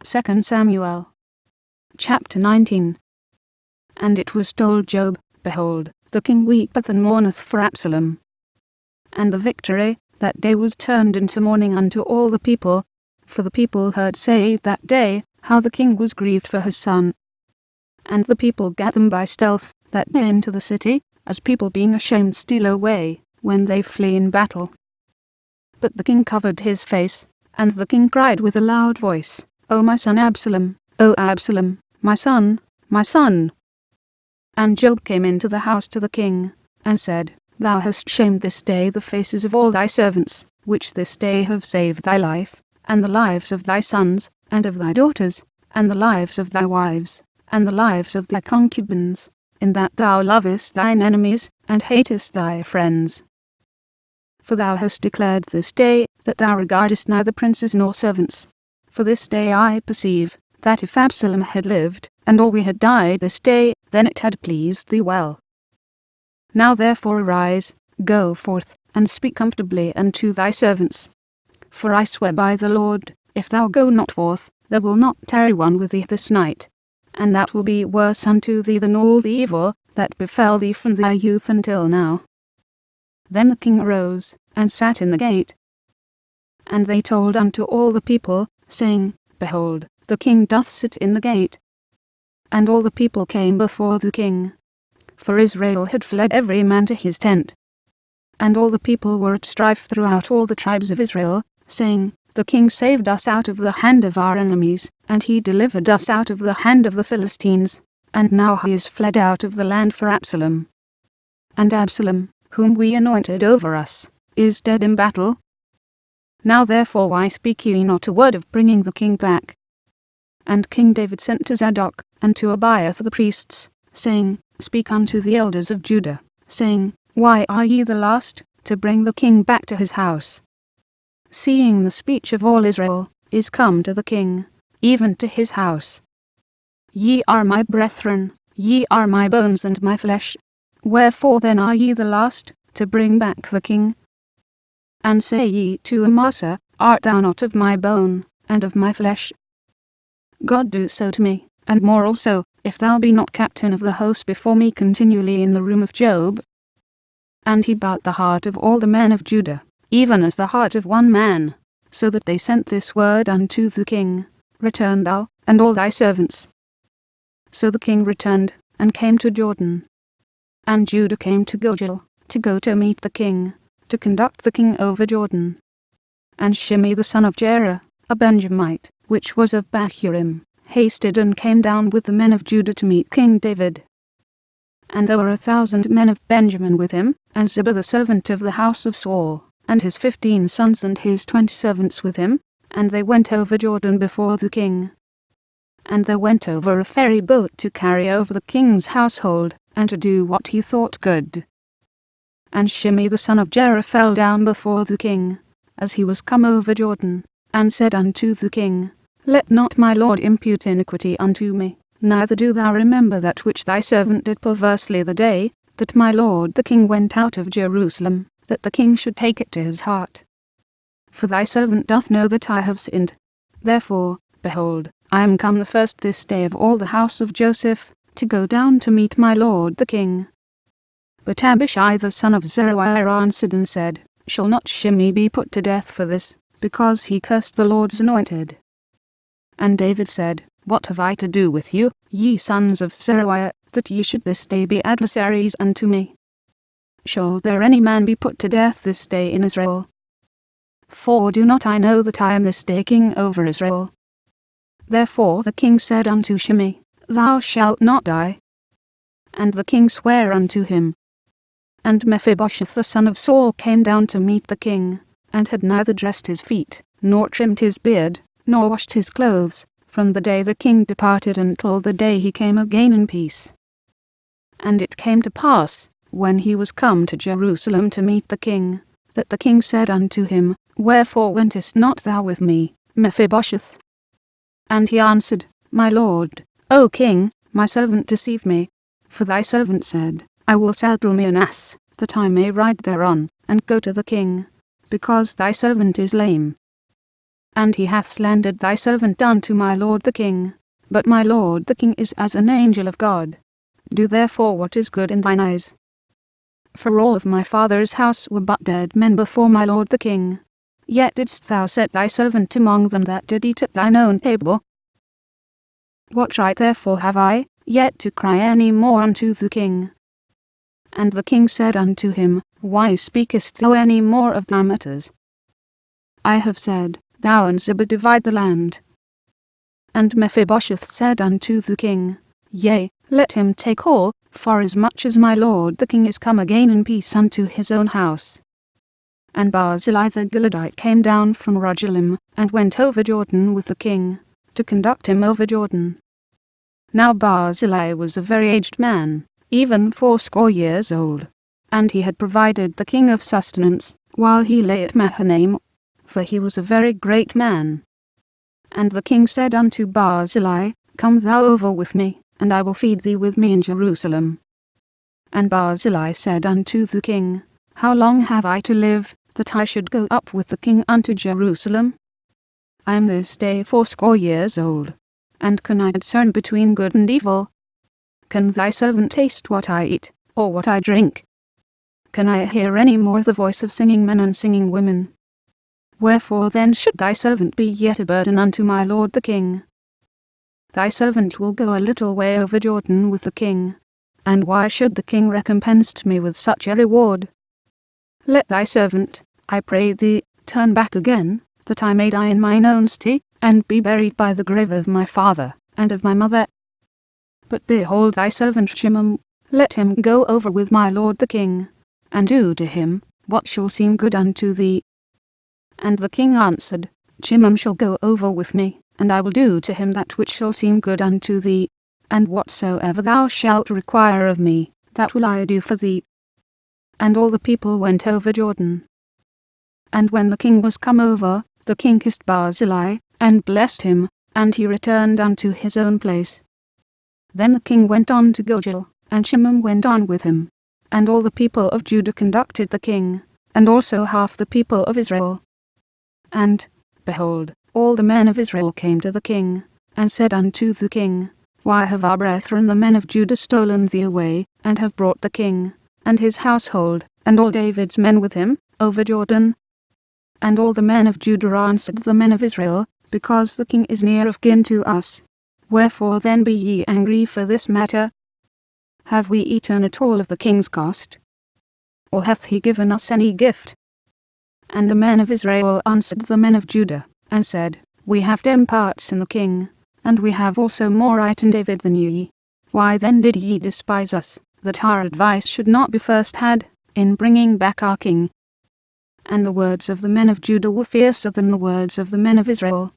2 Samuel chapter 19. And it was told Job, Behold, the king weepeth and mourneth for Absalom. And the victory that day was turned into mourning unto all the people, for the people heard say that day how the king was grieved for his son. And the people gat them by stealth that day into the city, as people being ashamed steal away when they flee in battle. But the king covered his face, and the king cried with a loud voice, O my son Absalom, O Absalom, my son, my son. And Job came into the house to the king, and said, Thou hast shamed this day the faces of all thy servants, which this day have saved thy life, and the lives of thy sons, and of thy daughters, and the lives of thy wives, and the lives of thy concubines, in that thou lovest thine enemies, and hatest thy friends. For thou hast declared this day that thou regardest neither princes nor servants. For this day I perceive that if Absalom had lived, and all we had died this day, then it had pleased thee well. Now therefore arise, go forth, and speak comfortably unto thy servants. For I swear by the Lord, if thou go not forth, there will not tarry one with thee this night, and that will be worse unto thee than all the evil that befell thee from thy youth until now. Then the king arose, and sat in the gate. And they told unto all the people, saying, Behold, the king doth sit in the gate. And all the people came before the king. For Israel had fled every man to his tent. And all the people were at strife throughout all the tribes of Israel, saying, The king saved us out of the hand of our enemies, and he delivered us out of the hand of the Philistines, and now he is fled out of the land for Absalom. And Absalom, whom we anointed over us, is dead in battle. Now therefore why speak ye not a word of bringing the king back? And King David sent to Zadok, and to Abiathar the priests, saying, Speak unto the elders of Judah, saying, Why are ye the last to bring the king back to his house? Seeing the speech of all Israel is come to the king, even to his house. Ye are my brethren, ye are my bones and my flesh. Wherefore then are ye the last to bring back the king? And say ye to Amasa, Art thou not of my bone, and of my flesh? God do so to me, and more also, if thou be not captain of the host before me continually in the room of Job. And he bowed the heart of all the men of Judah, even as the heart of one man, so that they sent this word unto the king, Return thou, and all thy servants. So the king returned, and came to Jordan. And Judah came to Gilgal, to go to meet the king, to conduct the king over Jordan. And Shimei the son of Jerah, a Benjamite, which was of Bahurim, hasted and came down with the men of Judah to meet King David. And there were 1,000 men of Benjamin with him, and Ziba the servant of the house of Saul, and his 15 sons and his 20 servants with him, and they went over Jordan before the king. And there went over a ferry boat to carry over the king's household, and to do what he thought good. And Shimei the son of Jerah fell down before the king, as he was come over Jordan, and said unto the king, Let not my lord impute iniquity unto me, neither do thou remember that which thy servant did perversely the day that my lord the king went out of Jerusalem, that the king should take it to his heart. For thy servant doth know that I have sinned. Therefore, behold, I am come the first this day of all the house of Joseph, to go down to meet my lord the king. But Abishai the son of Zeruiah answered and said, Shall not Shimei be put to death for this, because he cursed the Lord's anointed? And David said, What have I to do with you, ye sons of Zeruiah, that ye should this day be adversaries unto me? Shall there any man be put to death this day in Israel? For do not I know that I am this day king over Israel? Therefore the king said unto Shimei, Thou shalt not die. And the king sware unto him. And Mephibosheth the son of Saul came down to meet the king, and had neither dressed his feet, nor trimmed his beard, nor washed his clothes, from the day the king departed until the day he came again in peace. And it came to pass, when he was come to Jerusalem to meet the king, that the king said unto him, Wherefore wentest not thou with me, Mephibosheth? And he answered, My lord, O king, my servant deceived me. For thy servant said, I will saddle me an ass, that I may ride thereon, and go to the king, because thy servant is lame. and he hath slandered thy servant unto my lord the king. But my lord the king is as an angel of God. Do therefore what is good in thine eyes. For all of my father's house were but dead men before my lord the king. Yet didst thou set thy servant among them that did eat at thine own table. What right therefore have I, yet to cry any more unto the king? And the king said unto him, Why speakest thou any more of thy matters? I have said, Thou and Ziba divide the land. And Mephibosheth said unto the king, Yea, let him take all, forasmuch as my lord the king is come again in peace unto his own house. And Barzillai the Gileadite came down from Rogelim, and went over Jordan with the king, to conduct him over Jordan. Now Barzillai was a very aged man, even 80 years old, and he had provided the king of sustenance, while he lay at Mahanaim, for he was a very great man. And the king said unto Barzillai, Come thou over with me, and I will feed thee with me in Jerusalem. And Barzillai said unto the king, How long have I to live, that I should go up with the king unto Jerusalem? I am this day 80 years old, and can I discern between good and evil? Can thy servant taste what I eat, or what I drink? Can I hear any more the voice of singing men and singing women? Wherefore then should thy servant be yet a burden unto my lord the king? Thy servant will go a little way over Jordan with the king, and why should the king recompense me with such a reward? Let thy servant, I pray thee, turn back again, that I may die in mine own city, and be buried by the grave of my father, and of my mother. But behold thy servant Shimon, let him go over with my lord the king, and do to him what shall seem good unto thee. And the king answered, Shimon shall go over with me, and I will do to him that which shall seem good unto thee, and whatsoever thou shalt require of me, that will I do for thee. And all the people went over Jordan. And when the king was come over, the king kissed Barzillai, and blessed him, and he returned unto his own place. Then the king went on to Gilgal, and Shimon went on with him. And all the people of Judah conducted the king, and also half the people of Israel. And, behold, all the men of Israel came to the king, and said unto the king, Why have our brethren the men of Judah stolen thee away, and have brought the king, and his household, and all David's men with him, over Jordan? And all the men of Judah answered the men of Israel, Because the king is near of kin to us. Wherefore then be ye angry for this matter? Have we eaten at all of the king's cost? Or hath he given us any gift? And the men of Israel answered the men of Judah, and said, We have 10 parts in the king, and we have also more right in David than ye. Why then did ye despise us, that our advice should not be first had, in bringing back our king? And the words of the men of Judah were fiercer than the words of the men of Israel.